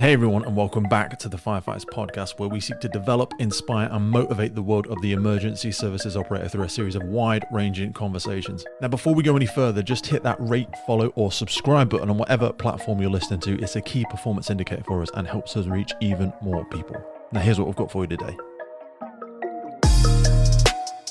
Hey everyone, and welcome back to the Firefighters Podcast, where we seek to develop, inspire, and motivate the world of the emergency services operator through a series of wide-ranging conversations. Now, before we go any further, just hit that rate, follow, or subscribe button on whatever platform you're listening to. It's a key performance indicator for us and helps us reach even more people. Now, here's what we've got for you today.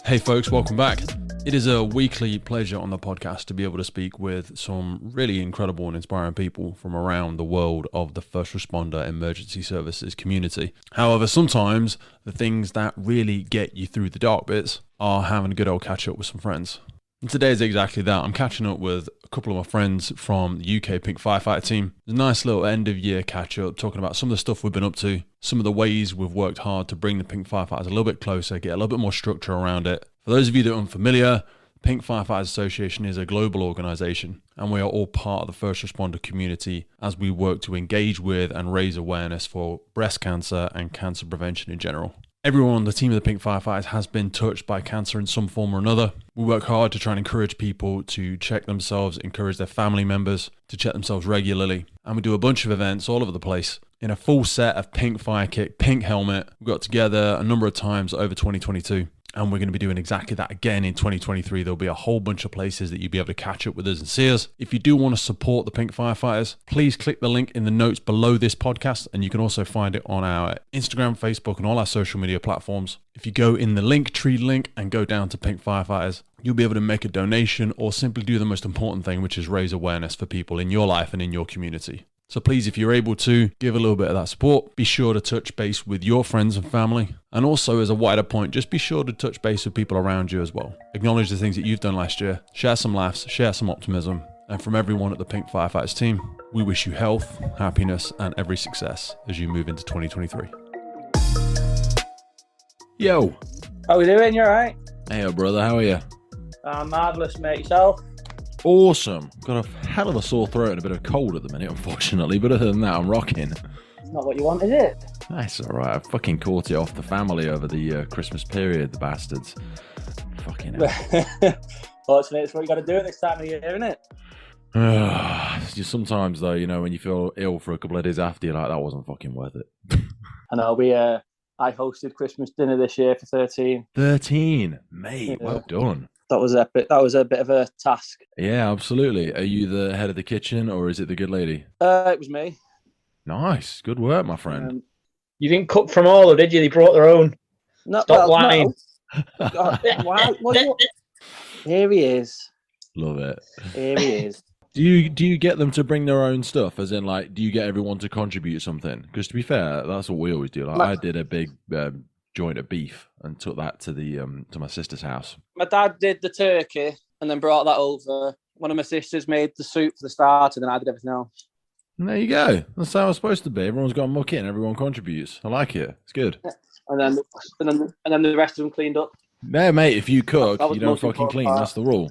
Hey folks, welcome back. It is a weekly pleasure on the podcast to be able to speak with some really incredible and inspiring people from around the world of the first responder emergency services community. However, sometimes the things that really get you through the dark bits are having a good old catch up with some friends. And today is exactly that. I'm catching up with a couple of my friends from the UK Pink Firefighter Team. It's a nice little end of year catch up, talking about some of the stuff we've been up to, some of the ways we've worked hard to bring the Pink Firefighters a little bit closer, get a little bit more structure around it. For those of you that are unfamiliar, Pink Firefighters Association is a global organisation, and we are all part of the first responder community as we work to engage with and raise awareness for breast cancer and cancer prevention in general. Everyone on the team of the Pink Firefighters has been touched by cancer in some form or another. We work hard to try and encourage people to check themselves, encourage their family members to check themselves regularly, and we do a bunch of events all over the place in a full set of pink fire kit, pink helmet. We got together a number of times over 2022. And we're going to be doing exactly that again in 2023. There'll be a whole bunch of places that you'll be able to catch up with us and see us. If you do want to support the Pink Firefighters, please click the link in the notes below this podcast. And you can also find it on our Instagram, Facebook, and all our social media platforms. If you go in the Linktree link and go down to Pink Firefighters, you'll be able to make a donation or simply do the most important thing, which is raise awareness for people in your life and in your community. So please, if you're able to, give a little bit of that support. Be sure to touch base with your friends and family. And also, as a wider point, just be sure to touch base with people around you as well. Acknowledge the things that you've done last year. Share some laughs, share some optimism. And from everyone at the Pink Firefighters team, we wish you health, happiness, and every success as you move into 2023. Yo. How we doing? You all right? Hey, brother. How are you? Marvellous, mate. Yourself? Awesome. Got a hell of a sore throat and a bit of cold at the minute, unfortunately. But other than that, I'm rocking. It's not what you want, is it? That's all right. I fucking caught it off the family over the Christmas period, the bastards. Fucking hell. Fortunately, it's what you got to do at this time of year, isn't it? Just sometimes, though, you know, when you feel ill for a couple of days after, you're like, that wasn't fucking worth it. I know. I hosted Christmas dinner this year for 13. 13? Mate, yeah. Well done. That was a bit of a task. Yeah, absolutely. Are you the head of the kitchen or is it the good lady? It was me. Nice. Good work, my friend. You didn't cook from all, or did you? They brought their own. Stop lying. No. Why? Here he is. Love it. Here he is. Do you get them to bring their own stuff? As in, like, do you get everyone to contribute something? Because to be fair, that's what we always do. Like, I did a big joint of beef and took that to the to my sister's house. My dad did the turkey and then brought that over. One of my sisters made the soup for the starter, and then I did everything else. And there you go. That's how it's supposed to be. Everyone's got to muck in. Everyone contributes. I like it. It's good. And then the rest of them cleaned up. No, mate. If you cook, you don't fucking clean. Part. That's the rule.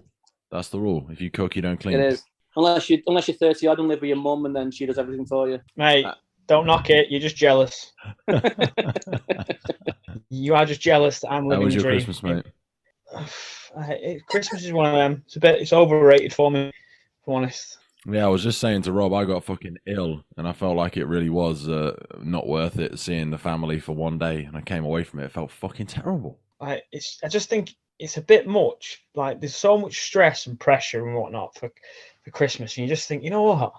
That's the rule. If you cook, you don't clean. It is. Unless you're 30 odd and live with your mum, and then she does everything for you. Mate, don't knock it. You're just jealous. You are just jealous that I'm living the dream. How was your Christmas, mate? Christmas is one of them. It's overrated for me, if I'm honest. Yeah, I was just saying to Rob, I got fucking ill, and I felt like it really was not worth it seeing the family for one day, and I came away from it. It felt fucking terrible. I just think it's a bit much. Like, there's so much stress and pressure and whatnot for Christmas, and you just think, you know what?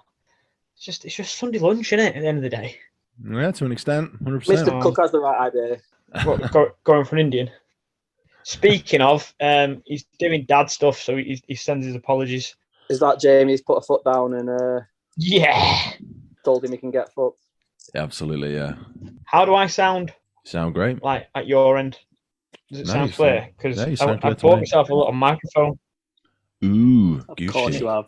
It's just Sunday lunch, innit? At the end of the day. Yeah, to an extent, 100%. Mr. Cook has the right idea. Going for an Indian. Speaking of, he's doing dad stuff, so he sends his apologies. Is that Jamie's put a foot down and yeah, told him he can get fucked? Yeah, absolutely, yeah. How do I sound? Sound great. Like at your end? Does it sound clear? Because I bought myself a little microphone. Ooh, of course you have.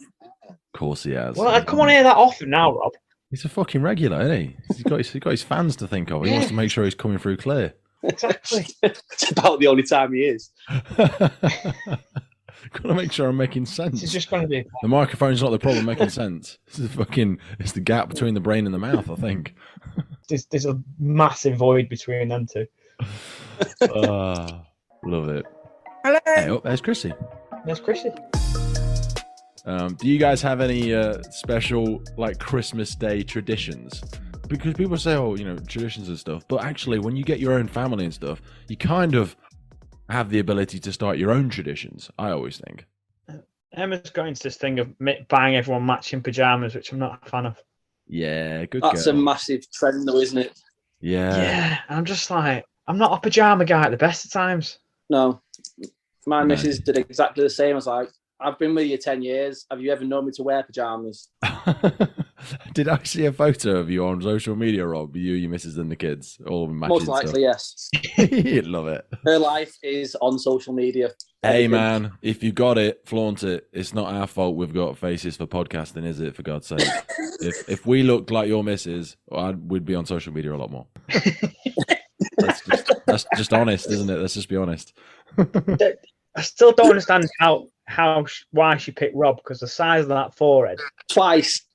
Of course he has. Well, I come on here that often now, Rob. He's a fucking regular, isn't he? He's got his fans to think of. He wants to make sure he's coming through clear. Exactly. It's about the only time he is. Got to make sure I'm making sense. It's just going to be. The microphone's not the problem making sense. It's the gap between the brain and the mouth, I think. There's a massive void between them two. Love it. Hello. Hey, oh, there's Chrissy. There's Chrissy. Do you guys have any special like Christmas Day traditions? because people say, oh, traditions and stuff, but actually when you get your own family and stuff, you kind of have the ability to start your own traditions, I always think. Emma's got into this thing of buying everyone matching pajamas, which I'm not a fan of. Yeah, good. That's girl. a massive trend, though, isn't it? Yeah. I'm just like, I'm not a pajama guy at the best of times. No, my missus did exactly the same. I was like, I've been with you 10 years. Have you ever known me to wear pajamas? Did I see a photo of you on social media, Rob? You, your missus, and the kids, all matching Most likely, yes. You'd love it. Her life is on social media. Hey, man, if you got it, flaunt it. It's not our fault we've got faces for podcasting, is it, for God's sake? if we looked like your missus, we'd be on social media a lot more. That's just honest, isn't it? Let's just be honest. I still don't understand why she picked Rob, because the size of that forehead. Twice.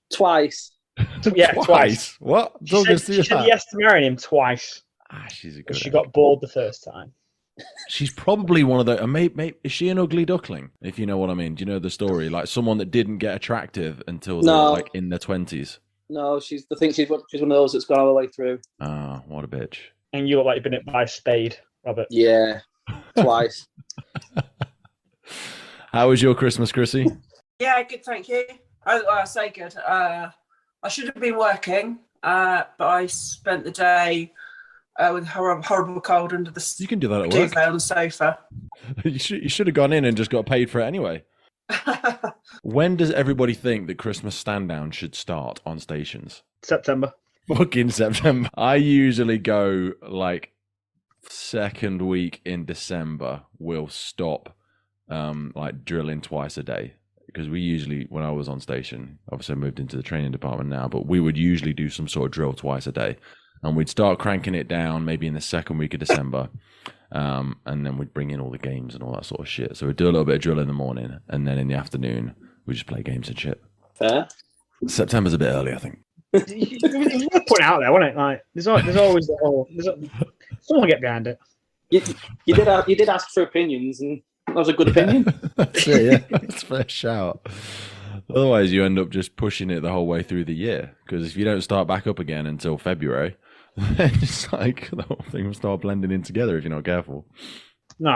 Yeah, twice. What? She said yes to marrying him twice. She's a good. She got bored the first time. She's probably one of the. Is she an ugly duckling? If you know what I mean. Do you know the story? Like someone that didn't get attractive until they were like in their 20s. No, she's one of those that's gone all the way through. Oh, what a bitch! And you look like you've been hit by a spade, Robert. Yeah, twice. How was your Christmas, Chrissy? Yeah, good, thank you. I say good. I should have been working, but I spent the day with a horrible cold under the You can do that at work. duvet on the sofa. You should have gone in and just got paid for it anyway. When does everybody think that Christmas stand down should start on stations? September. Fucking September. I usually go like second week in December. We'll stop like drilling twice a day, because we usually, when I was on station, obviously I moved into the training department now, but we would usually do some sort of drill twice a day, and we'd start cranking it down maybe in the second week of December, and then we'd bring in all the games and all that sort of shit. So we'd do a little bit of drill in the morning, and then in the afternoon we just play games and shit. Fair. September's a bit early, I think. You put it out there, wasn't it? Like there's always the whole. Someone get behind it. You did ask for opinions, and that was a good opinion. That's it, yeah. That's a fair shout. Otherwise, you end up just pushing it the whole way through the year, because if you don't start back up again until February, then it's like the whole thing will start blending in together if you're not careful. No,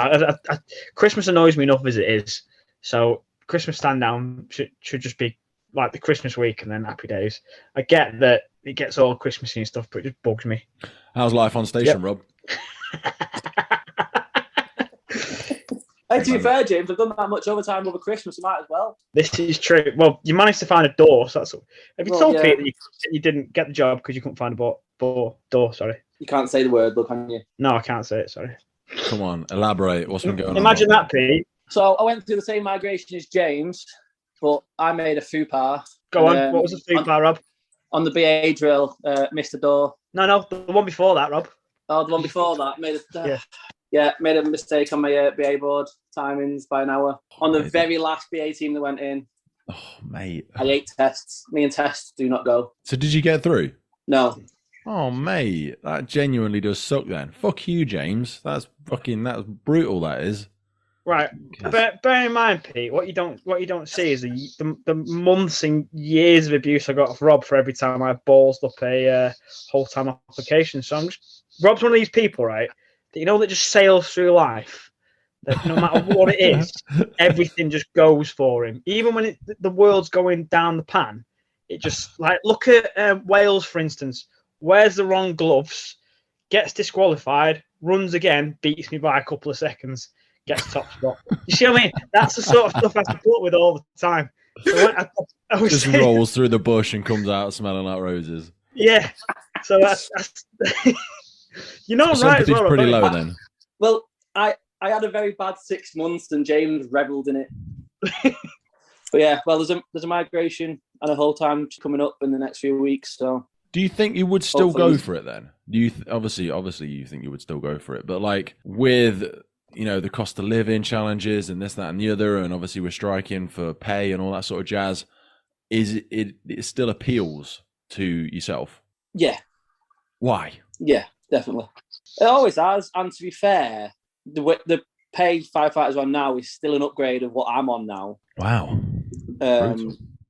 Christmas annoys me enough as it is. So Christmas stand down should just be like the Christmas week and then happy days. I get that it gets all Christmassy and stuff, but it just bugs me. How's life on station, Rob? Hey, to be fair, James, I've done that much overtime over Christmas. I might as well. This is true. Well, you managed to find a door, so that's all. Have you told Pete that you didn't get the job because you couldn't find a door? Sorry. You can't say the word, though, can you? No, I can't say it. Sorry. Come on, elaborate. What's been going on? Imagine that, Pete. So I went through the same migration as James, but I made a faux pas. Go on. What was the faux pas, Rob? On the BA drill, missed the door. No, the one before that, Rob. Oh, the one before that. Made a mistake on my BA board, timings by an hour. On the very last BA team that went in. Oh, mate. I ate tests. Me and tests do not go. So did you get through? No. Oh, mate. That genuinely does suck then. Fuck you, James. That's brutal, that is. Right. Bear in mind, Pete, what you don't see is the months and years of abuse I got off Rob for every time I ballsed up a whole-time application. So Rob's one of these people, right, that just sails through life, that no matter what it is, everything just goes for him. Even when the world's going down the pan, it just, like, look at Wales, for instance, wears the wrong gloves, gets disqualified, runs again, beats me by a couple of seconds, gets top spot. You see what I mean? That's the sort of stuff I have to put up with all the time. So I was just rolls through the bush and comes out smelling like roses. Yeah. So that's you're not right as well. Pretty low then. Well, I had a very bad 6 months, and James revelled in it. But yeah, well, there's a migration and a whole time coming up in the next few weeks. So, do you think you would still go for it then? Do you obviously you think you would still go for it, but like with the cost of living challenges and this, that, and the other, and obviously we're striking for pay and all that sort of jazz, it still appeals to yourself? Yeah. Why? Yeah, definitely. It always has. And to be fair, the pay firefighters on now is still an upgrade of what I'm on now. Wow.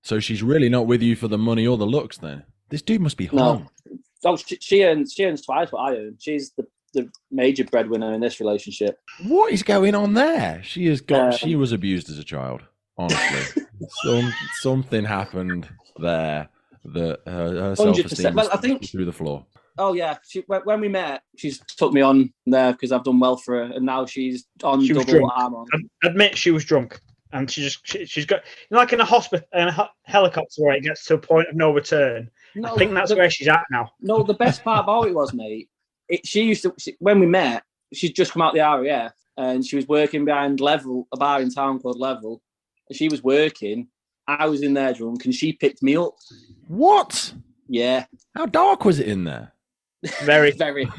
So she's really not with you for the money or the looks then? This dude must be hung. Oh, she earns twice what I earn. She's the major breadwinner in this relationship. What is going on there? She was abused as a child. Honestly, something happened there that her self-esteem was through the floor. Oh yeah, when we met, she's took me on there because I've done well for her, and now she's on double what I'm on. Admit she was drunk, and she's got like in a hospital in a helicopter where it gets to a point of no return. No, I think that's where she's at now. No, the best part about it was, mate. When we met, she'd just come out the RAF, and she was working behind Level, a bar in town called Level. And she was working. I was in there drunk, and she picked me up. What? Yeah. How dark was it in there? Very dark.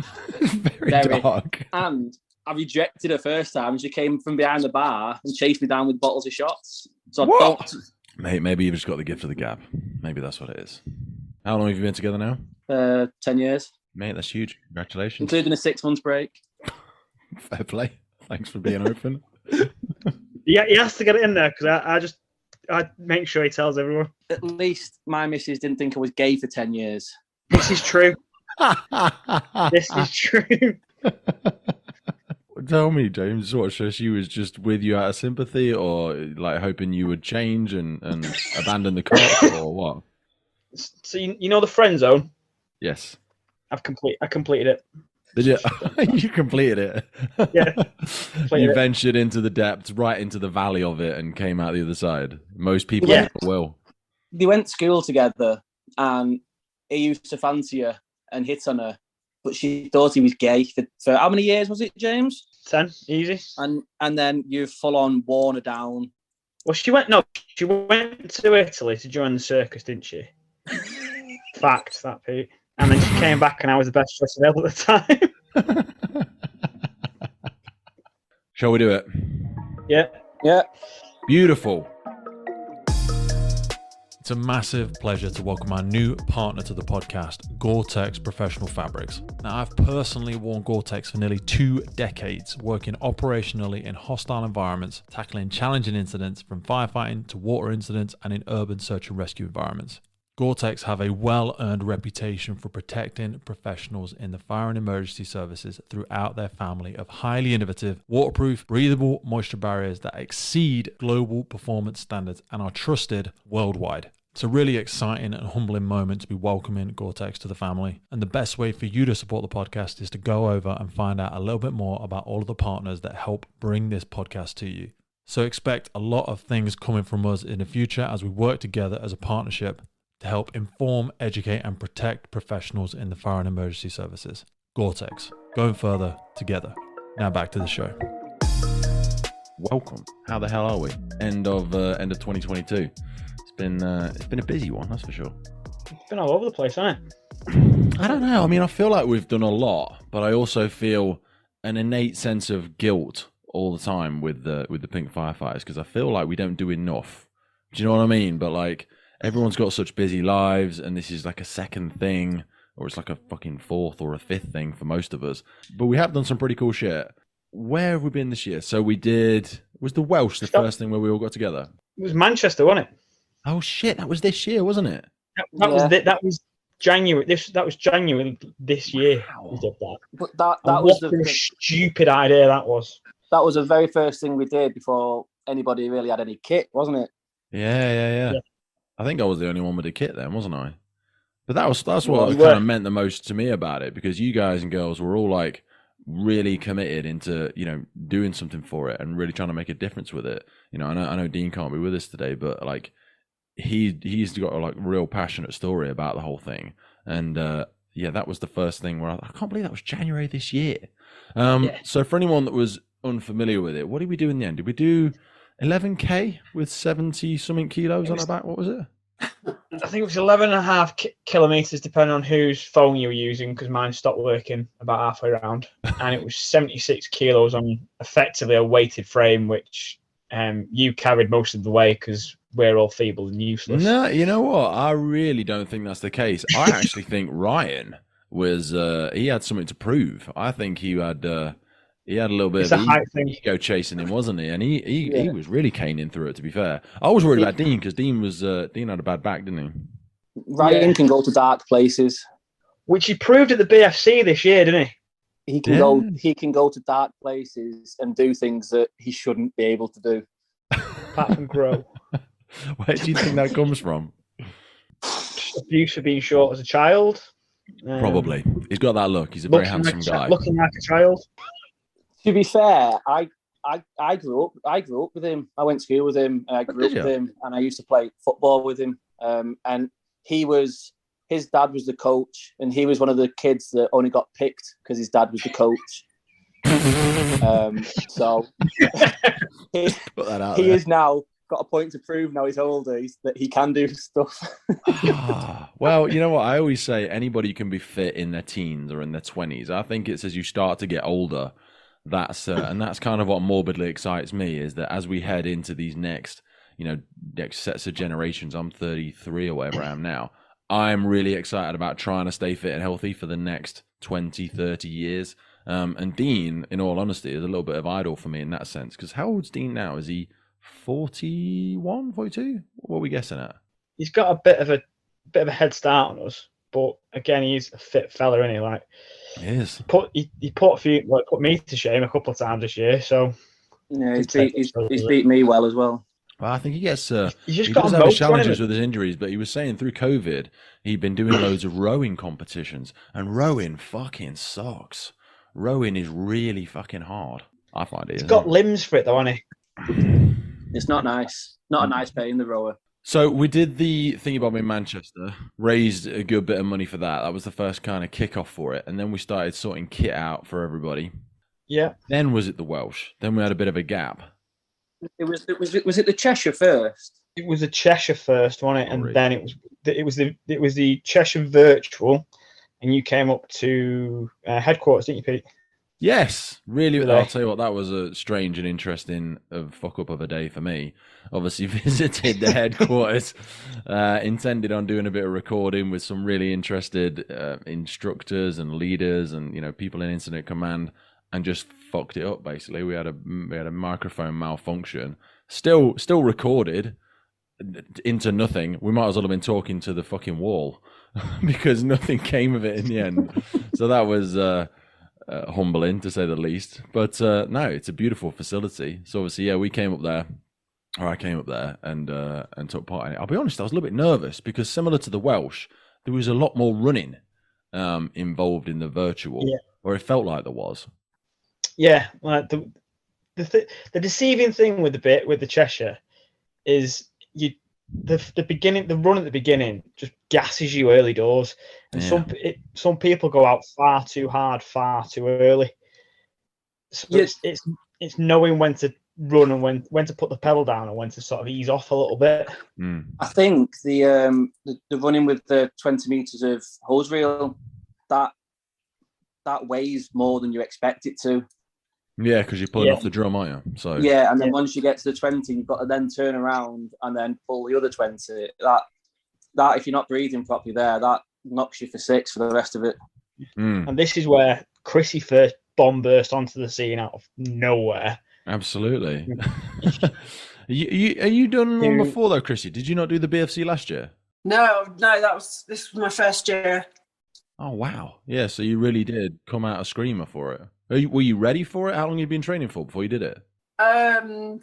And I rejected her first time. She came from behind the bar and chased me down with bottles of shots. So what? Mate, maybe you've just got the gift of the gab. Maybe that's what it is. How long have you been together now? 10 years. Mate, that's huge. Congratulations. Including a 6 months break. Fair play. Thanks for being open. Yeah, he has to get it in there because I make sure he tells everyone. At least my missus didn't think I was gay for 10 years. This is true. This is true. Tell me, James, what, so she was just with you out of sympathy, or like hoping you would change and abandon the cop, or what? So you know the friend zone? Yes. I completed it. Did you? You completed it. Yeah. You ventured into the depths, right into the valley of it, and came out the other side. Most people will. They went to school together, and he used to fancy her and hit on her, but she thought he was gay for how many years was it, James? 10, easy. And then you full on worn her down. Well, she went to Italy to join the circus, didn't she? Fact, that Pete. And then she came back, and I was the best choice available at the time. Shall we do it? Yeah. Beautiful. It's a massive pleasure to welcome our new partner to the podcast, GORE-TEX Professional Fabrics. Now, I've personally worn GORE-TEX for nearly 2 decades, working operationally in hostile environments, tackling challenging incidents from firefighting to water incidents and in urban search and rescue environments. GORE-TEX have a well-earned reputation for protecting professionals in the fire and emergency services throughout their family of highly innovative, waterproof, breathable moisture barriers that exceed global performance standards and are trusted worldwide. It's a really exciting and humbling moment to be welcoming GORE-TEX to the family. And the best way for you to support the podcast is to go over and find out a little bit more about all of the partners that help bring this podcast to you. So expect a lot of things coming from us in the future as we work together as a partnership to help inform, educate, and protect professionals in the fire and emergency services. GORE-TEX, going further together. Now back to the show. Welcome. How the hell are we? End of 2022. It's been a busy one, that's for sure. It's been all over the place, hasn't it? I don't know. I mean, I feel like we've done a lot, but I also feel an innate sense of guilt all the time with the Pink Firefighters, because I feel like we don't do enough. Do you know what I mean? But like, everyone's got such busy lives, and this is like a second thing, or it's like a fucking fourth or a fifth thing for most of us. But we have done some pretty cool shit. Where have we been this year? So was the Welsh the first thing where we all got together? It was Manchester, wasn't it? Oh shit, that was this year, wasn't it? That was January. That was January this year. Wow. We did that. But that was a stupid idea that was. That was the very first thing we did before anybody really had any kit, wasn't it? Yeah. I think I was the only one with a kit then, wasn't I? But that's what kind of meant the most to me about it, because you guys and girls were all like really committed into, you know, doing something for it and really trying to make a difference with it. You know, I know Dean can't be with us today, but like he's got a like real passionate story about the whole thing. And that was the first thing where I can't believe that was January this year. So for anyone that was unfamiliar with it, what did we do in the end? Did we do 11K with 70 something kilos on our back? What was it? I think it was 11.5 kilometers, depending on whose phone you were using, because mine stopped working about halfway around. And it was 76 kilos on effectively a weighted frame, which you carried most of the way because we're all feeble and useless. No, you know what? I really don't think that's the case. I actually think Ryan was, he had something to prove. I think he had a little bit of ego chasing him, wasn't he? And he was really caning through it, to be fair. I was worried about Dean, because Dean had a bad back, didn't he? Ryan can go to dark places. which he proved at the BFC this year, didn't he? He can go. He can go to dark places and do things that he shouldn't be able to do. Apart from grow. Where do you think that comes from? Abuse for being short as a child. Probably. He's got that look. He's a very handsome guy. Looking like a child. To be fair, I grew up with him. I went to school with him. I grew up with him, and I used to play football with him. And his dad was the coach, and he was one of the kids that only got picked because his dad was the coach. So he is now got a point to prove. Now he's older, that he can do stuff. Well, you know what? I always say anybody can be fit in their teens or in their 20s. I think it's as you start to get older. That's kind of what morbidly excites me, is that as we head into these next sets of generations, I'm 33 or whatever I am now, I'm really excited about trying to stay fit and healthy for the next 20, 30 years. And Dean, in all honesty, is a little bit of idol for me in that sense. Because how old's Dean now? Is he 41, 42? What are we guessing at? He's got a bit of a head start on us, but again, he's a fit fella, isn't he? Like, he is. He put me to shame a couple of times this year. So yeah, he's beat me well as well. Well, I think he gets. He's just he got does have his challenges with his injuries, but he was saying through COVID he'd been doing loads of rowing competitions, and rowing fucking sucks. Rowing is really fucking hard. I find it. He's got limbs for it, though, hasn't he? It's not nice. Not a nice pay in the rower. So we did the thingy bob in Manchester, raised a good bit of money for that. That was the first kind of kickoff for it, and then we started sorting kit out for everybody. Yeah. Then was it the Welsh? Then we had a bit of a gap. Was it the Cheshire first? It was the Cheshire first, wasn't it? And then it was the Cheshire virtual, and you came up to headquarters, didn't you, Pete? Yes, really. I'll tell you what, that was a strange and interesting fuck up of a day for me. Obviously, visited the headquarters, intended on doing a bit of recording with some really interested instructors and leaders and people in incident command, and just fucked it up. Basically, we had a microphone malfunction. Still recorded into nothing. We might as well have been talking to the fucking wall because nothing came of it in the end. So that was humbling to say the least. But no, it's a beautiful facility. So obviously, yeah, I came up there and took part in it. I'll be honest, I was a little bit nervous because similar to the Welsh, there was a lot more running involved in the virtual, or it felt like there was. Yeah, like the deceiving thing with the Cheshire is the run at the beginning just gasses you early doors, and some people go out far too hard, far too early. So it's knowing when to run and when to put the pedal down and when to sort of ease off a little bit. I think the running with the 20 meters of hose reel that weighs more than you expect it to. Yeah, because you're pulling off the drum, aren't you? So yeah, and then once you get to the 20, you've got to then turn around and then pull the other 20. That if you're not breathing properly there, that knocks you for 6 for the rest of it. And this is where Chrissy first bomb burst onto the scene out of nowhere. Absolutely. Are you done one before though, Chrissy? Did you not do the BFC last year? No, this was my first year. Oh wow. Yeah, so you really did come out a screamer for it. Were you ready for it? How long had you been training for before you did it?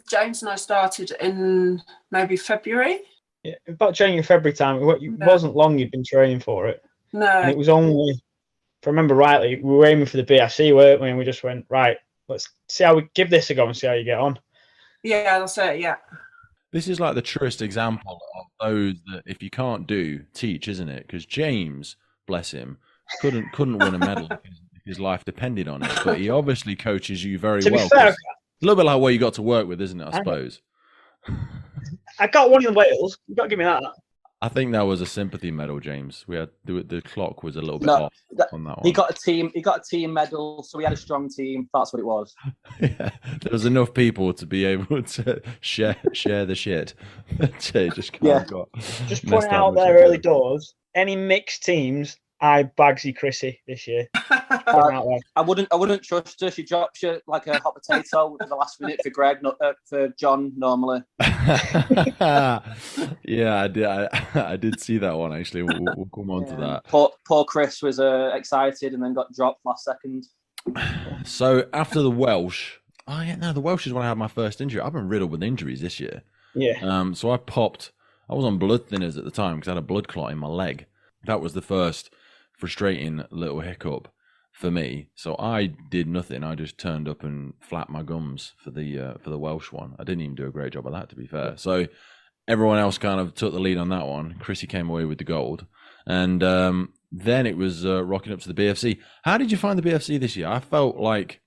James and I started in maybe February. Yeah, about January, February time. It wasn't long you'd been training for it. No. And it was only, if I remember rightly, we were aiming for the BFC, weren't we? And we just went, right, let's see how we give this a go and see how you get on. Yeah, that's it, yeah. This is like the truest example of those that if you can't do, teach, isn't it? Because James, bless him, couldn't win a medal because his life depended on it. But he obviously coaches you very well. Fair, a little bit like what you got to work with, isn't it, I suppose? I got one in Wales. You've got to give me that. I think that was a sympathy medal, James. We had the clock was a little bit off on that one. He got a team medal, so we had a strong team. That's what it was. Yeah, there was enough people to be able to share the shit. Just point out there early doors. Any mixed teams, Bagsy Chrissy this year. I wouldn't trust her. She drops you like a hot potato at the last minute for Greg, not for John normally. Yeah, I did see that one actually. We'll come on to that. Poor Chris was excited and then got dropped last second. So after the Welsh, the Welsh is when I had my first injury. I've been riddled with injuries this year. Yeah. So I was on blood thinners at the time because I had a blood clot in my leg. That was the first frustrating little hiccup for me. So I did nothing. I just turned up and flapped my gums for the Welsh one. I didn't even do a great job of that, to be fair. So everyone else kind of took the lead on that one. Chrissy came away with the gold. And then it was rocking up to the BFC. How did you find the BFC this year? I felt like,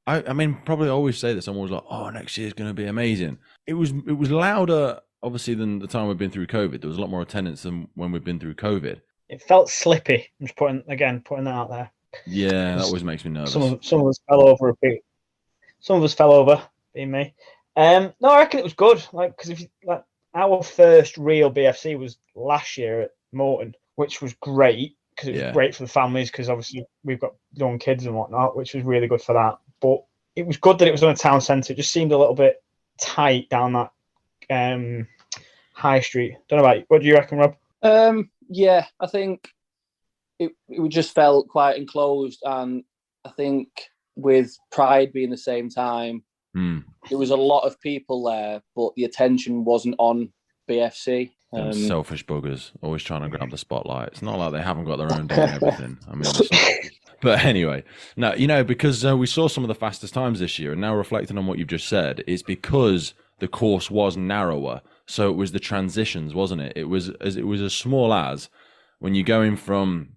I mean, probably always say this. I'm always like, oh, next year's going to be amazing. It was louder, obviously, than the time we've been through COVID. There was a lot more attendance than when we've been through COVID. It felt slippy. I'm just putting that out there. Yeah, that always makes me nervous. Some of us fell over a bit. Some of us fell over, being me. No, I reckon it was good. Because if our first real BFC was last year at Morton, which was great because it was great for the families. Because obviously we've got young kids and whatnot, which was really good for that. But it was good that it was on a town centre. It just seemed a little bit tight down that high street. Don't know about you. What do you reckon, Rob? Yeah, I think it just felt quite enclosed, and I think with Pride being the same time, there was a lot of people there, but the attention wasn't on BFC. Selfish buggers, always trying to grab the spotlight. It's not like they haven't got their own day and everything. I mean, but anyway, no, because we saw some of the fastest times this year, and now reflecting on what you've just said, it's because the course was narrower. So it was the transitions, wasn't it? It was as small as when you're going from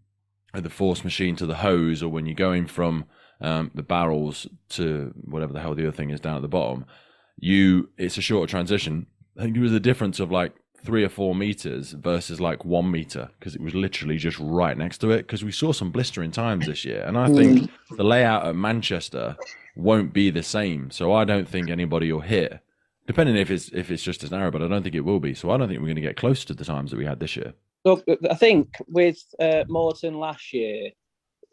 the force machine to the hose, or when you're going from the barrels to whatever the hell the other thing is down at the bottom. It's a shorter transition. I think it was a difference of like 3 or 4 meters versus like 1 meter, because it was literally just right next to it. Because we saw some blistering times this year, and I think the layout at Manchester won't be the same. So I don't think anybody will hit. Depending if it's just as narrow, but I don't think it will be. So I don't think we're going to get close to the times that we had this year. Look, I think with Morton last year,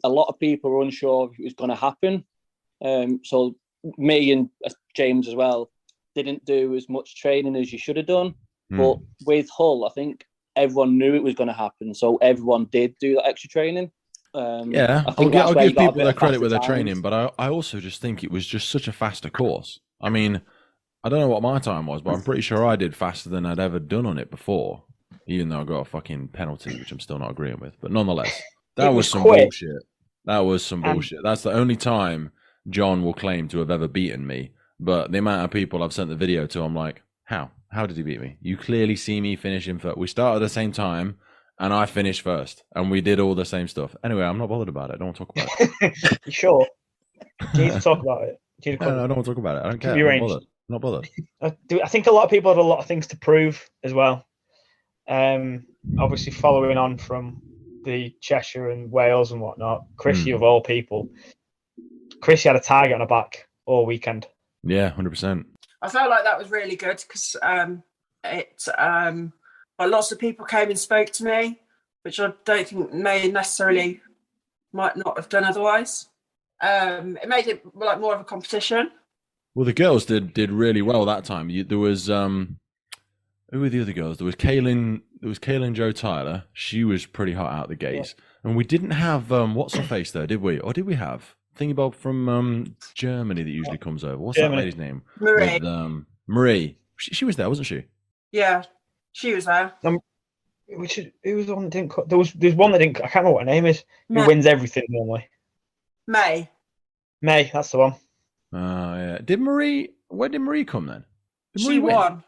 a lot of people were unsure if it was going to happen. So me and James as well didn't do as much training as you should have done. But with Hull, I think everyone knew it was going to happen. So everyone did do that extra training. I'll give people their credit with their training, but I also just think it was just such a faster course. I mean, I don't know what my time was, but I'm pretty sure I did faster than I'd ever done on it before, even though I got a fucking penalty, which I'm still not agreeing with. But nonetheless, that was some bullshit. That was some bullshit. That's the only time John will claim to have ever beaten me. But the amount of people I've sent the video to, I'm like, how? How did he beat me? You clearly see me finishing first. We started at the same time, and I finished first, and we did all the same stuff. Anyway, I'm not bothered about it. I don't want to talk about it. You sure? Do you need to talk about it? No, I don't want to talk about it. I don't care. Not bothered. I think a lot of people had a lot of things to prove as well. Obviously, following on from the Cheshire and Wales and whatnot, Chrissy of all people, Chrissy had a target on her back all weekend. Yeah, 100%. I felt like that was really good because lots of people came and spoke to me, which I don't think might not have done otherwise. It made it like more of a competition. Well, the girls did really well that time. There was who were the other girls? There was Kaylin Joe Tyler. She was pretty hot out the gates. Yeah. And we didn't have what's her face there, did we? Or did we have Thingy Bob from Germany that usually comes over? What's that lady's name? Marie. With, Marie. She was there, wasn't she? Yeah, she was there. Who was the one that didn't? There's one that didn't. I can't remember what her name is. Who wins everything normally? May, that's the one. Yeah. Where did Marie come then? She won.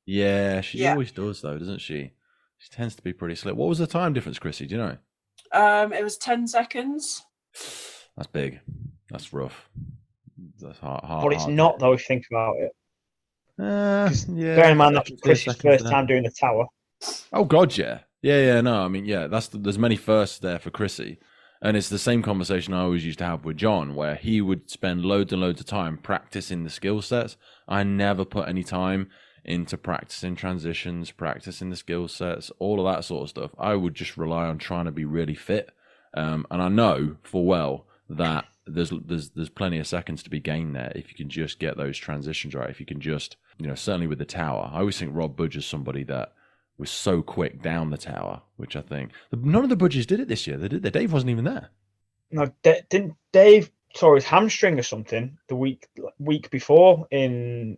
Yeah, she always does though, doesn't she? She tends to be pretty slick. What was the time difference, Chrissy? Do you know? It was 10 seconds. That's big. That's rough. That's hard. But it's not though if you think about it. Yeah. Bear in mind that was Chrissy's first time doing the tower. Oh God, yeah. No, I mean, yeah. There's many firsts there for Chrissy. And it's the same conversation I always used to have with John, where he would spend loads and loads of time practicing the skill sets. I never put any time into practicing transitions, practicing the skill sets, all of that sort of stuff. I would just rely on trying to be really fit. And I know full well that there's plenty of seconds to be gained there if you can just get those transitions right. If you can just, certainly with the tower, I always think Rob Budge is somebody that was so quick down the tower, which I think none of the Budges did it this year. They did. Dave wasn't even there. No, didn't Dave tore his hamstring or something the week before? He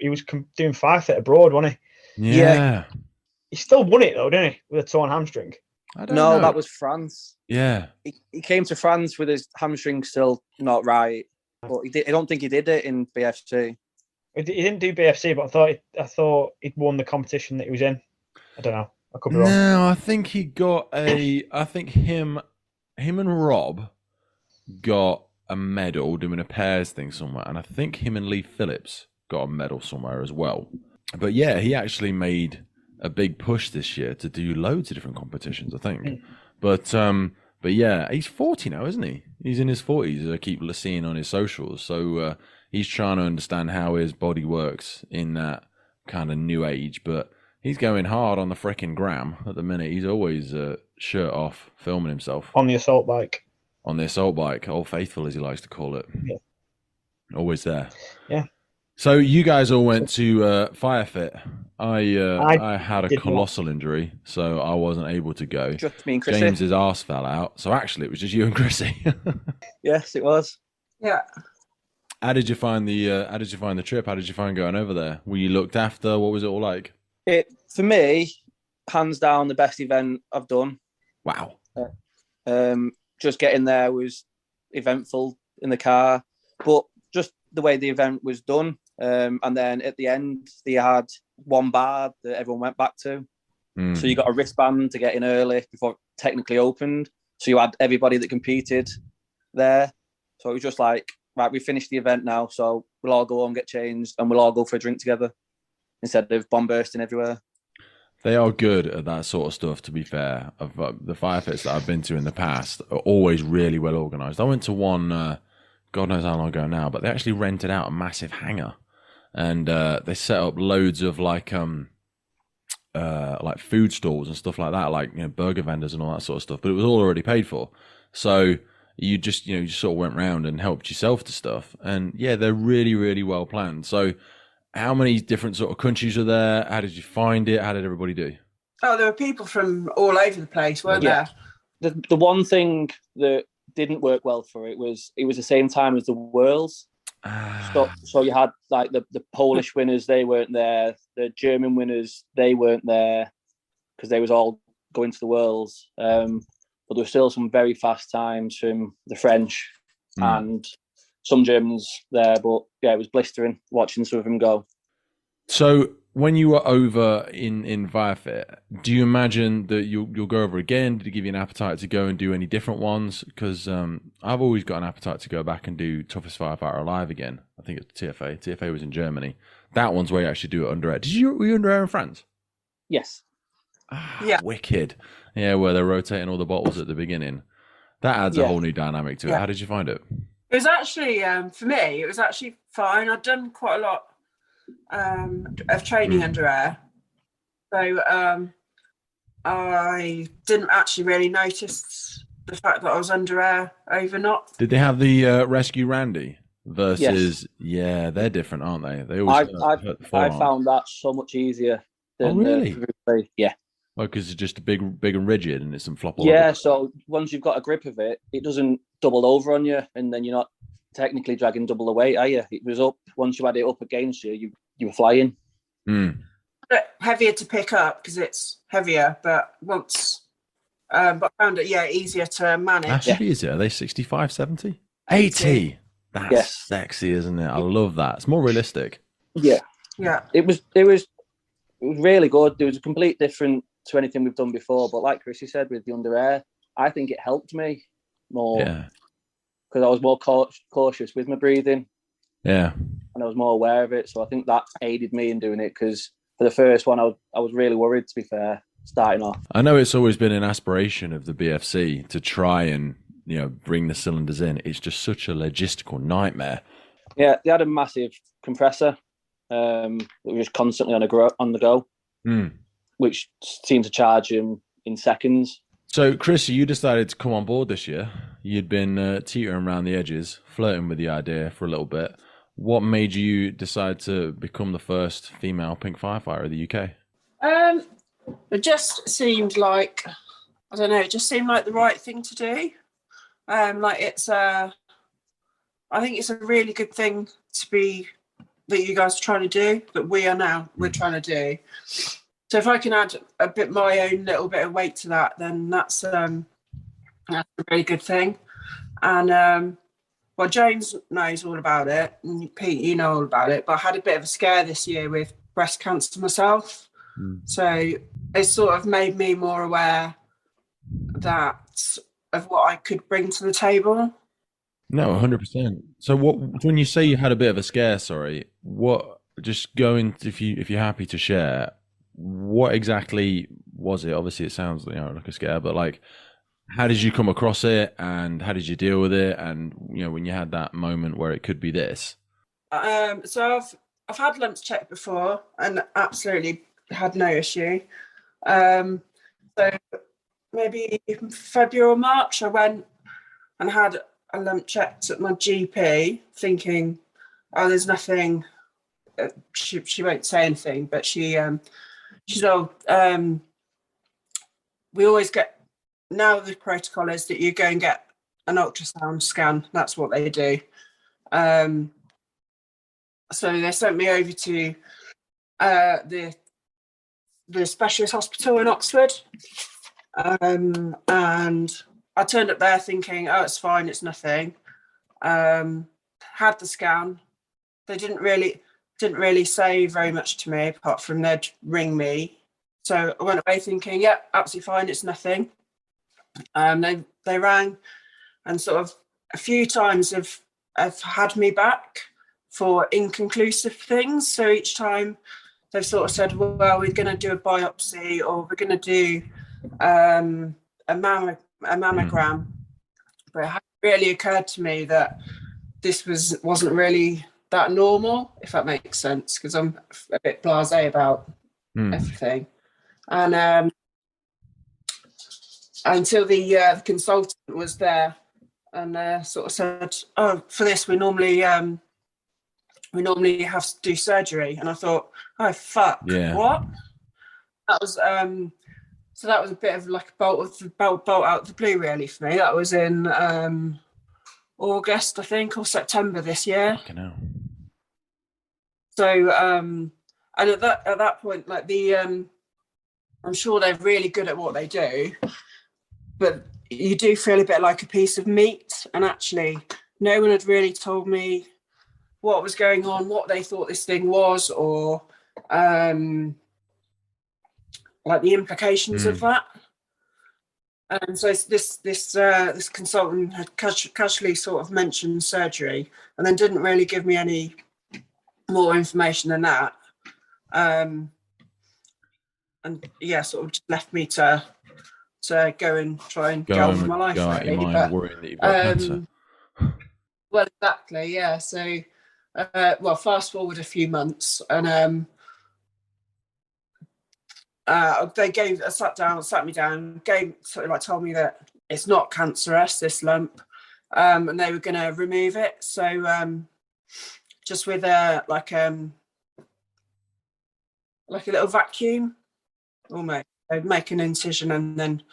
was doing firefight abroad, wasn't he? Yeah. He still won it though, didn't he? With a torn hamstring. I don't know. That was France. Yeah. He came to France with his hamstring still not right, but he did. I don't think he did it in BFC. He didn't do BFC, but I thought he'd won the competition that he was in. I don't know. I could be wrong. No, I think he got I think him and Rob got a medal doing a pairs thing somewhere, and I think him and Lee Phillips got a medal somewhere as well. But yeah, he actually made a big push this year to do loads of different competitions, I think. But yeah, he's 40 now, isn't he? He's in his 40s. I keep seeing on his socials. So he's trying to understand how his body works in that kind of new age. But he's going hard on the frickin' gram at the minute. He's always shirt off, filming himself. On the assault bike. On the assault bike, Old Faithful, as he likes to call it. Yeah. Always there. Yeah. So you guys all went to Firefit. I had a colossal injury, so I wasn't able to go. Just me and Chrissy. James's arse fell out, so actually it was just you and Chrissy. Yes, it was. Yeah. How did you find the trip? How did you find going over there? Were you looked after? What was it all like? For me, hands down, the best event I've done. Wow. Just getting there was eventful in the car, but just the way the event was done. And then at the end, they had one bar that everyone went back to. So you got a wristband to get in early before it technically opened. So you had everybody that competed there. So it was just like, right, we finished the event now, so we'll all go home, get changed, and we'll all go for a drink together instead of bomb bursting everywhere. They are good at that sort of stuff, to be fair. Of the firefits that I've been to in the past are always really well organised. I went to one, God knows how long ago now, but they actually rented out a massive hangar. And they set up loads of like food stalls and stuff like that, like burger vendors and all that sort of stuff. But it was all already paid for, so you just sort of went round and helped yourself to stuff. And yeah, they're really, really well planned. So, how many different sort of countries are there? How did you find it? How did everybody do? Oh, there were people from all over the place, weren't there? The one thing that didn't work well for it was the same time as the Worlds. So you had like the Polish winners, they weren't there. The German winners, they weren't there because they was all going to the Worlds. But there were still some very fast times from the French and some Germans there. But yeah, it was blistering watching some of them go. So when you were over in Firefit, do you imagine that you'll go over again? Did it give you an appetite to go and do any different ones? Because I've always got an appetite to go back and do Toughest Firefighter Alive again. I think it's TFA. TFA was in Germany. That one's where you actually do it under air. Were you under air in France? Yes. Yeah. Wicked. Yeah, where they're rotating all the bottles at the beginning. That adds a whole new dynamic to it. How did you find it? It was actually, for me, it was actually fine. I'd done quite a lot of training under air. So I didn't actually really notice the fact that I was under air overnight. Did they have the Rescue Randy versus... Yeah, they're different, aren't they? They always I found that so much easier than really? Yeah. Oh, because it's just big and rigid and it's some flop all over. Yeah, so once you've got a grip of it, it doesn't double over on you, and then you're not technically dragging double the weight, are you? It was up. Once you had it up against you, you were flying. A bit heavier to pick up because it's heavier, but once... but I found it, easier to manage. That should be easier. Are they 65, 70? 80! That's sexy, isn't it? I love that. It's more realistic. Yeah. Yeah. It was really good. There was a complete different to anything we've done before, but like Chrissy said with the under air, I think it helped me more because I was more cautious with my breathing. Yeah. And I was more aware of it. So I think that aided me in doing it because for the first one, I was really worried, to be fair, starting off. I know it's always been an aspiration of the BFC to try and, bring the cylinders in. It's just such a logistical nightmare. Yeah, they had a massive compressor that was just constantly on the go, which seemed to charge him in seconds. So, Chris, you decided to come on board this year. You'd been teetering around the edges, flirting with the idea for a little bit. What made you decide to become the first female pink firefighter of the UK? It just seemed like, I don't know, it just seemed like the right thing to do. I think it's a really good thing that you guys are trying to do, that we're trying to do. So if I can add a bit my own little bit of weight to that, then that's a really good thing. And James knows all about it, and Pete, you know all about it. But I had a bit of a scare this year with breast cancer myself, so it sort of made me more aware of what I could bring to the table. No, 100%. So when you say you had a bit of a scare, just going, if you're happy to share, what exactly was it? Obviously it sounds like a scare, but like, how did you come across it and how did you deal with it? And when you had that moment where it could be this. So I've had lumps checked before and absolutely had no issue. So maybe in February or March, I went and had a lump checked at my GP, thinking, "Oh, there's nothing." She won't say anything, but she said, "We always get, now the protocol is that you go and get an ultrasound scan. That's what they do." So they sent me over to the specialist hospital in Oxford. And I turned up there thinking, "Oh, it's fine, it's nothing." Had the scan. They didn't really say very much to me apart from they'd ring me. So I went away thinking, "Yeah, absolutely fine, it's nothing." They rang and sort of a few times have had me back for inconclusive things. So each time they've sort of said, "Well, we're going to do a biopsy, or we're going to do a mammogram." But it hadn't really occurred to me that this wasn't really that normal, if that makes sense, because I'm a bit blasé about everything. And until the consultant was there and sort of said, "Oh, for this we normally have to do surgery." And I thought, "Oh fuck, what?" That was so that was a bit of like a bolt out of the blue, really, for me. That was in August, I think, or September this year. Fucking hell. So and at that point, like I'm sure they're really good at what they do, but you do feel a bit like a piece of meat. And actually, no one had really told me what was going on, what they thought this thing was, or like the implications of that. And so this consultant had casually sort of mentioned surgery, and then didn't really give me any more information than that. And yeah, sort of just left me to go and try and get on with my life. Go out your mind, worrying that you've got cancer. Well, exactly, yeah. So, fast forward a few months, and they sat me down, told me that it's not cancerous, this lump, and they were going to remove it. So, just with a little vacuum, almost, they'd make an incision and then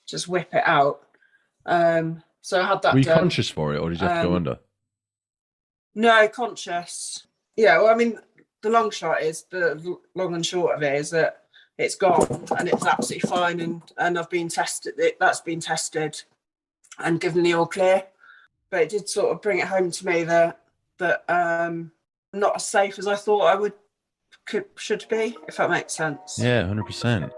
just whip it out. So I had that. Were you conscious for it, or did you have to go under? No, conscious. Yeah, well, I mean, the long and short of it is that it's gone and it's absolutely fine, and I've been tested. That's been tested and given the all clear. But it did sort of bring it home to me that I'm not as safe as I thought should be, if that makes sense. Yeah, 100%.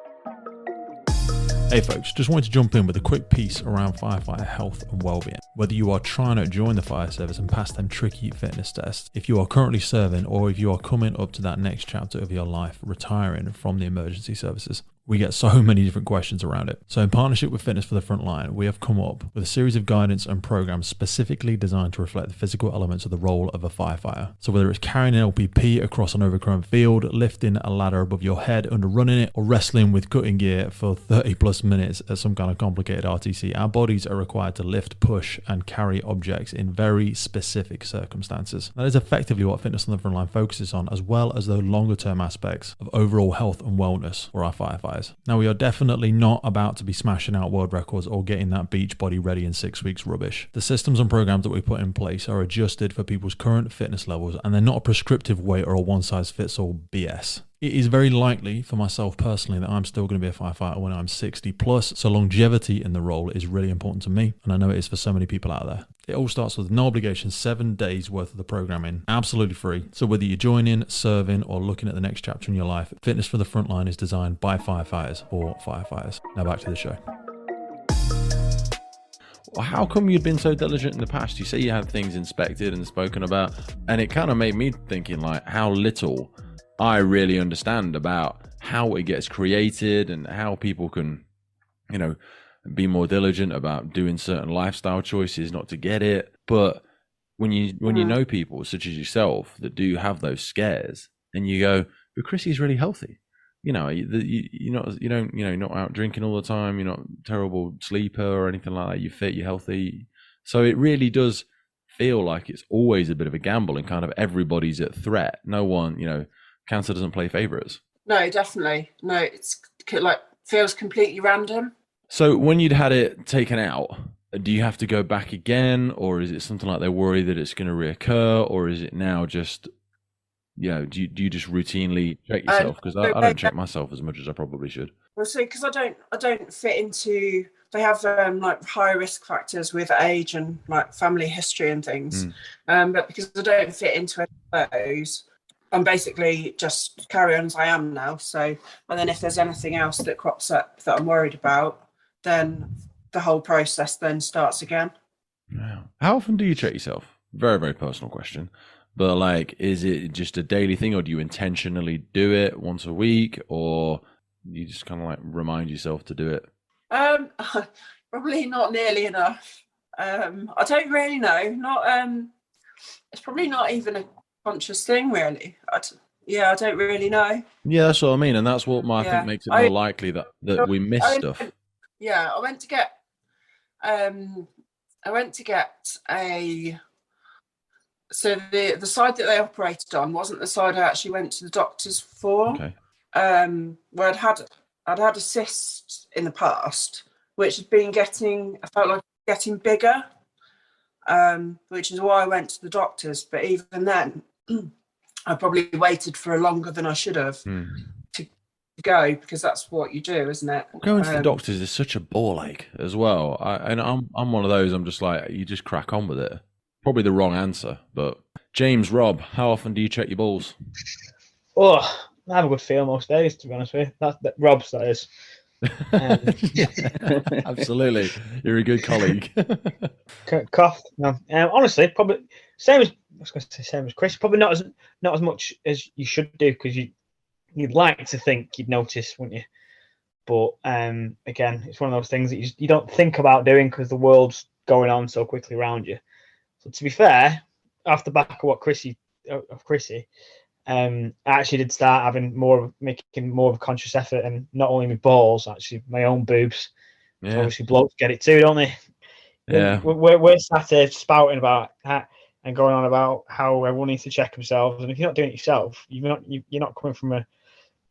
Hey folks, just wanted to jump in with a quick piece around firefighter health and wellbeing. Whether you are trying to join the fire service and pass them tricky fitness tests, if you are currently serving, or if you are coming up to that next chapter of your life, retiring from the emergency services, we get so many different questions around it. So in partnership with Fitness for the Frontline, we have come up with a series of guidance and programs specifically designed to reflect the physical elements of the role of a firefighter. So whether it's carrying an LPP across an overgrown field, lifting a ladder above your head under running it, or wrestling with cutting gear for 30 plus minutes at some kind of complicated RTC, our bodies are required to lift, push, and carry objects in very specific circumstances. That is effectively what Fitness on the Frontline focuses on, as well as the longer term aspects of overall health and wellness for our firefighters. Now, we are definitely not about to be smashing out world records or getting that beach body ready in 6 weeks rubbish. The systems and programs that we put in place are adjusted for people's current fitness levels, and they're not a prescriptive weight or a one-size-fits-all BS. It is very likely for myself personally that I'm still going to be a firefighter when I'm 60 plus, so longevity in the role is really important to me, and I know it is for so many people out there. It all starts with no obligation, 7 days worth of the programming, absolutely free. So whether you're joining, serving, or looking at the next chapter in your life, Fitness for the Frontline is designed by firefighters for firefighters. Now back to the show. How come you'd been so diligent in the past? You say you had things inspected and spoken about, and it kind of made me thinking like how little I really understand about how it gets created and how people can, you know, be more diligent about doing certain lifestyle choices not to get it. But when you know people such as yourself that do have those scares, and you go, but Chrissy's really healthy. You know, you're not out drinking all the time. You're not a terrible sleeper or anything like that. You're fit, you're healthy. So it really does feel like it's always a bit of a gamble, and kind of everybody's at threat. No one, cancer doesn't play favorites. No, definitely. No, it's like feels completely random. So when you'd had it taken out, do you have to go back again, or is it something like they worry that it's going to reoccur, or is it now just, do you just routinely check yourself? Because I don't check myself as much as I probably should. Well, see, because I don't fit into. They have like high risk factors with age and like family history and things, but because I don't fit into any of those, I'm basically just carry on as I am now. So, and then if there's anything else that crops up that I'm worried about, then the whole process then starts again. Wow. How often do you check yourself? Very, very personal question. But like, is it just a daily thing, or do you intentionally do it once a week, or you just kind of like remind yourself to do it? Probably not nearly enough. I don't really know. It's probably not even a conscious thing, really. I don't really know. Yeah, that's what I mean, and that's what I think makes it more likely that we miss stuff. Yeah, I went to get a. So the side that they operated on wasn't the side I actually went to the doctors for. Okay. Where I'd had a cyst in the past, which had been I felt like getting bigger, which is why I went to the doctors. But even then, I probably waited for longer than I should have to go, because that's what you do, isn't it? Going to the doctors is such a ball ache as well. I'm one of those. I'm just like, you just crack on with it. Probably the wrong answer, but James, Rob, how often do you check your balls? Oh, I have a good feel most days, to be honest with you. That Rob's, that is. Absolutely, you're a good colleague. Cough. No, honestly, probably same as Chris. Probably not as much as you should do, because you'd like to think you'd notice, wouldn't you? But again, it's one of those things that you don't think about doing because the world's going on so quickly around you. So to be fair, off the back of Chrissy, I actually did start making more of a conscious effort, and not only my balls, actually my own boobs. Yeah. So obviously blokes get it too, don't they? Yeah. We're sat here spouting about and going on about how everyone needs to check themselves, and if you're not doing it yourself, you're not coming from a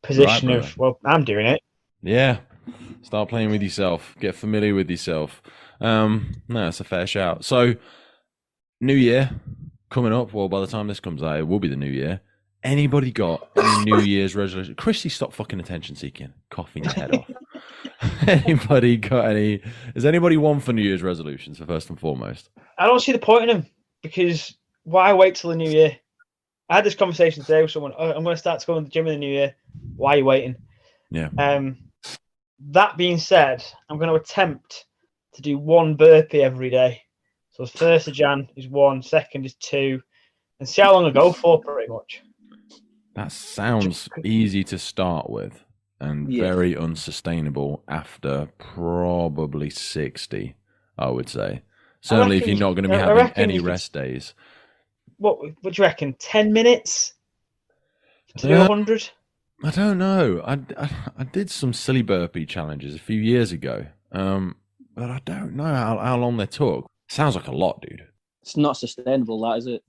position of, well, I'm doing it. Yeah. Start playing with yourself. Get familiar with yourself. No, it's a fair shout. So, New Year coming up. Well, by the time this comes out, it will be the new year. Anybody got any New Year's resolution? Chrissy, stop fucking attention seeking. Coughing your head off. Anybody got any? Is anybody one for New Year's resolutions, first and foremost? I don't see the point in them, because why wait till the new year? I had this conversation today with someone. I'm going to start to go to the gym in the new year. Why are you waiting? Yeah. That being said, I'm going to attempt to do one burpee every day. So the 1st of Jan is 1, 2nd is 2, and see how long I go for, pretty much. That sounds easy to start with. and very unsustainable after probably 60, I would say. Certainly if you're not going to be having any rest days. What do you reckon? 10 minutes to do 100? I don't know. I did some silly burpee challenges a few years ago, but I don't know how long they took. Sounds like a lot, dude. It's not sustainable, that, is it?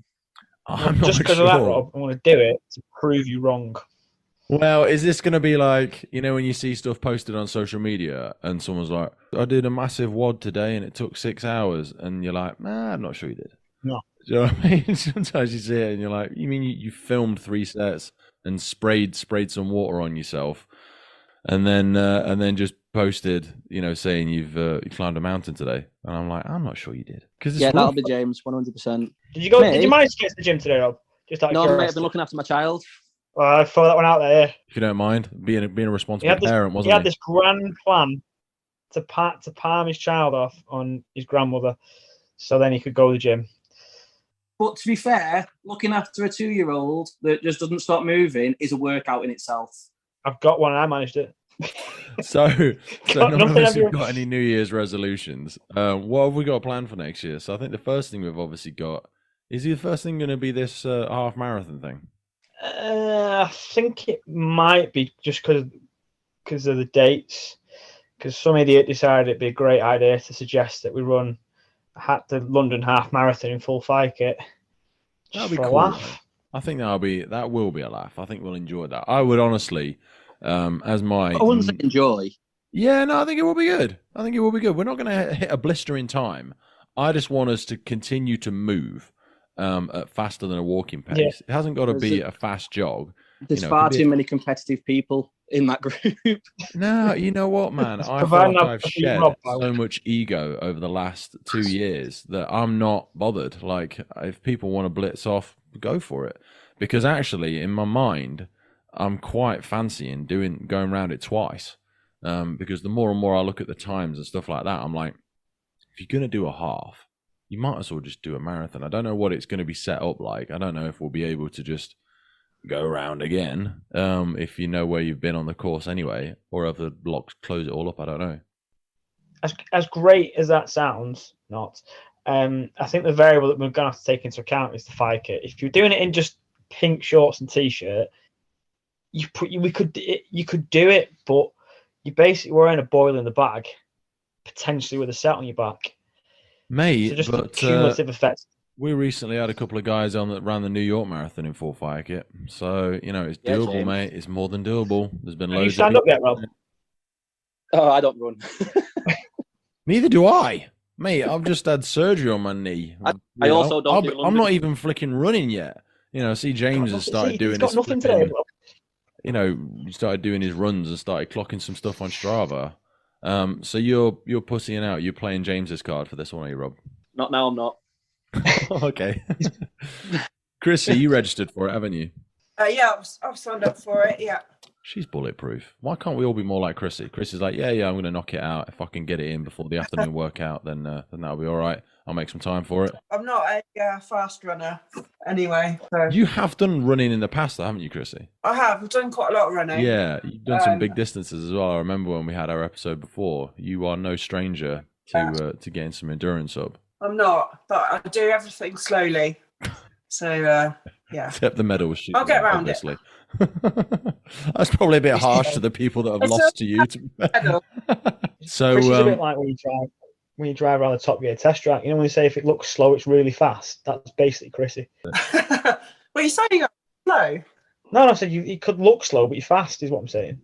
I'm just because of that, Rob, I want to do it to prove you wrong. Well, is this going to be like, when you see stuff posted on social media and someone's like, I did a massive WOD today and it took 6 hours, and you're like, nah, I'm not sure you did. No. Do you know what I mean? Sometimes you see it and you're like, you mean you filmed 3 sets and sprayed some water on yourself, and then just posted, saying you climbed a mountain today, and I'm like, I'm not sure you did. That'll be James, 100%. Did you go? Mate, did you manage to get to the gym today, Rob? Just like no, mate, I've been looking after my child. Well, I throw that one out there. Yeah. If you don't mind, being a responsible parent, wasn't he? He had this grand plan to palm his child off on his grandmother, so then he could go to the gym. But to be fair, looking after a 2-year-old that just doesn't stop moving is a workout in itself. I've got one and I managed it. So none of us have got any New Year's resolutions. What have we got planned for next year? So I think the first thing we've obviously got, is the first thing going to be this half marathon thing? I think it might be just because of the dates. Because some idiot decided it'd be a great idea to suggest that we run the London half marathon in full fire kit. That'll be cool. Laugh. I think that will be a laugh. I think we'll enjoy that. I would honestly, I wouldn't say enjoy. Yeah, no, I think it will be good. We're not going to hit a blistering time. I just want us to continue to move at faster than a walking pace. Yeah. It hasn't got to be a fast jog. There's far too many competitive people in that group. No, you know what, man? I feel like I've shed so much ego over the last 2 years that I'm not bothered. Like, if people want to blitz off, go for it. Because actually, in my mind, I'm quite fancying going around it twice. Because the more and more I look at the times and stuff like that, I'm like, if you're going to do a half, you might as well just do a marathon. I don't know what it's going to be set up like. I don't know if we'll be able to just go around again, if you know where you've been on the course anyway, or if the blocks close it all up. I don't know. As great as that sounds, not. I think the variable that we're going to have to take into account is the fire kit. If you're doing it in just pink shorts and t-shirt, you could do it, but you're basically wearing a boil in the bag, potentially with a set on your back. Mate, so just the cumulative effect. We recently had a couple of guys on that ran the New York Marathon in full fire kit. So, it's doable, mate. It's more than doable. There's been loads of stand up yet, Rob? Oh, I don't run. Neither do I. Mate, I've just had surgery on my knee. I also don't do I'm not even flicking running yet. I see James has started doing his flipping, today, he started doing his runs and started clocking some stuff on Strava. So you're pussying out. You're playing James's card for this one, are you, Rob? Not now, I'm not. Okay. Chrissy, you registered for it, haven't you? Yeah, I've signed up for it, yeah. She's bulletproof. Why can't we all be more like Chrissy? Chrissy's like, yeah, I'm going to knock it out. If I can get it in before the afternoon workout, then that'll be all right. I'll make some time for it. I'm not a fast runner anyway. So. You have done running in the past, though, haven't you, Chrissy? I have. I've done quite a lot of running. Yeah, you've done some big distances as well. I remember when we had our episode before. You are no stranger to getting some endurance up. I'm not, but I do everything slowly. So, yeah. Except the medals. I'll get around obviously. It. That's probably a bit harsh to the people that have lost to you. So, Chris, it's a bit like when you drive around the Top Gear test track. When you say if it looks slow, it's really fast. That's basically Chrissy. What are you saying? Slow? No, I said you could look slow, but you're fast, is what I'm saying.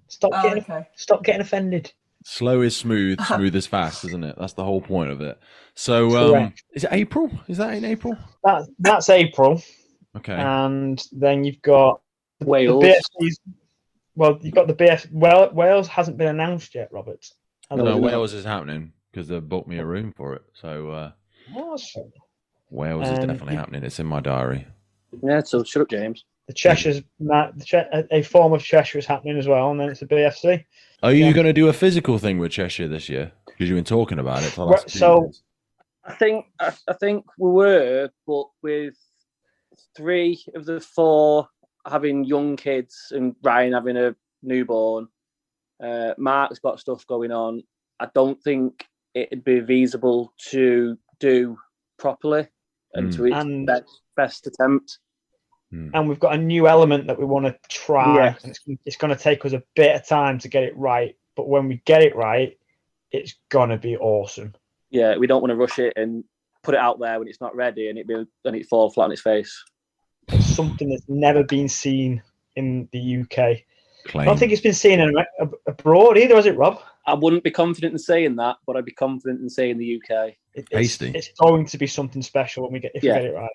Stop getting offended. Slow is smooth, smooth is fast, isn't it? That's the whole point of it. So, is it April? Is that in April? That's April. Okay. And then you've got Wales. You've got the BF. Well, Wales hasn't been announced yet, Robert. No, Wales is happening because they've booked me a room for it. So, Wales is definitely happening. It's in my diary. Yeah, so shut up, James. The Cheshire's a form of Cheshire is happening as well, and then it's a BFC. Are you going to do a physical thing with Cheshire this year? Because you've been talking about it for the last 2 years. I think we were, but with 3 of the 4 having young kids and Ryan having a newborn. Mark's got stuff going on. I don't think it'd be feasible to do properly and to its best attempt. And we've got a new element that we want to try. Yeah. And it's going to take us a bit of time to get it right. But when we get it right, it's going to be awesome. Yeah, we don't want to rush it and put it out there when it's not ready and it fall flat on its face. It's something that's never been seen in the UK. Claim. I don't think it's been seen abroad either, has it, Rob? I wouldn't be confident in saying that, but I'd be confident in saying the UK. It's going to be something special when we get it right.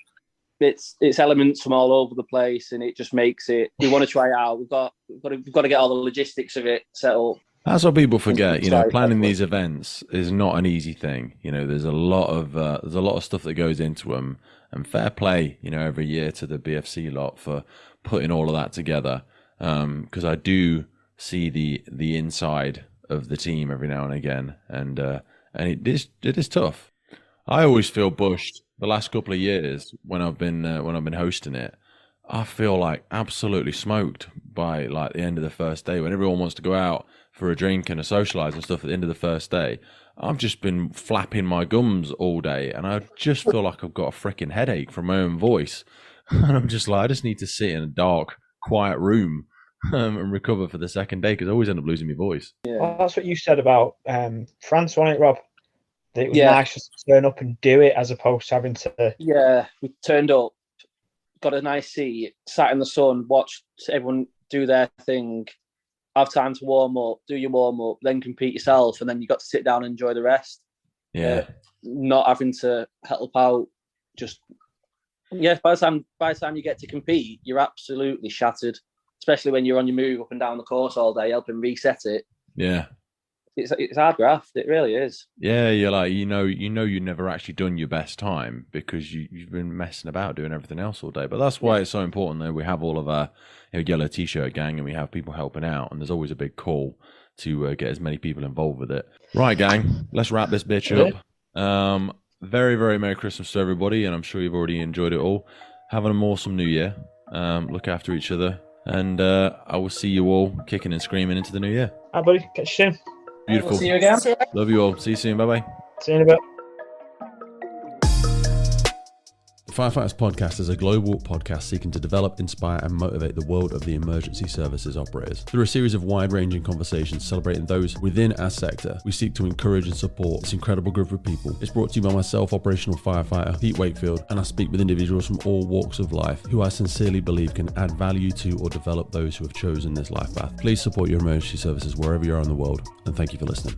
It's elements from all over the place, and it just makes it. We want to try it out. We've got to get all the logistics of it set up. That's what people forget. Planning these events is not an easy thing. There's a lot of stuff that goes into them, and fair play, every year to the BFC lot for putting all of that together. Because I do see the inside of the team every now and again, and it is tough. I always feel bushed. The last couple of years when I've been hosting it, I feel like absolutely smoked by like the end of the first day when everyone wants to go out for a drink and a socialise and stuff at the end of the first day. I've just been flapping my gums all day, and I just feel like I've got a freaking headache from my own voice, and I'm just like, I just need to sit in a dark, quiet room and recover for the second day because I always end up losing my voice. Yeah. Well, that's what you said about France, wasn't it, Rob? That it was nice just to turn up and do it as opposed to having to. Yeah, we turned up, got a nice seat, sat in the sun, watched everyone do their thing, have time to warm up, do your warm up, then compete yourself, and then you got to sit down and enjoy the rest. Yeah, not having to help out. Just by the time you get to compete, you're absolutely shattered. Especially when you're on your move up and down the course all day, helping reset it. Yeah. It's hard graft. It really is. Yeah, you're like, you've never actually done your best time because you've been messing about doing everything else all day. But that's why it's so important that we have all of our yellow t-shirt gang and we have people helping out. And there's always a big call to get as many people involved with it. Right, gang, let's wrap this bitch up. Very, very Merry Christmas to everybody. And I'm sure you've already enjoyed it all. Having an awesome new year. Look after each other. And I will see you all kicking and screaming into the new year. Hi, buddy. Catch you soon. Beautiful. We'll see you again. Love you all. See you soon. Bye-bye. See you in a bit. The Firefighters Podcast is a global podcast seeking to develop, inspire, and motivate the world of the emergency services operators. Through a series of wide-ranging conversations celebrating those within our sector, we seek to encourage and support this incredible group of people. It's brought to you by myself, operational firefighter Pete Wakefield, and I speak with individuals from all walks of life who I sincerely believe can add value to or develop those who have chosen this life path. Please support your emergency services wherever you are in the world, and thank you for listening.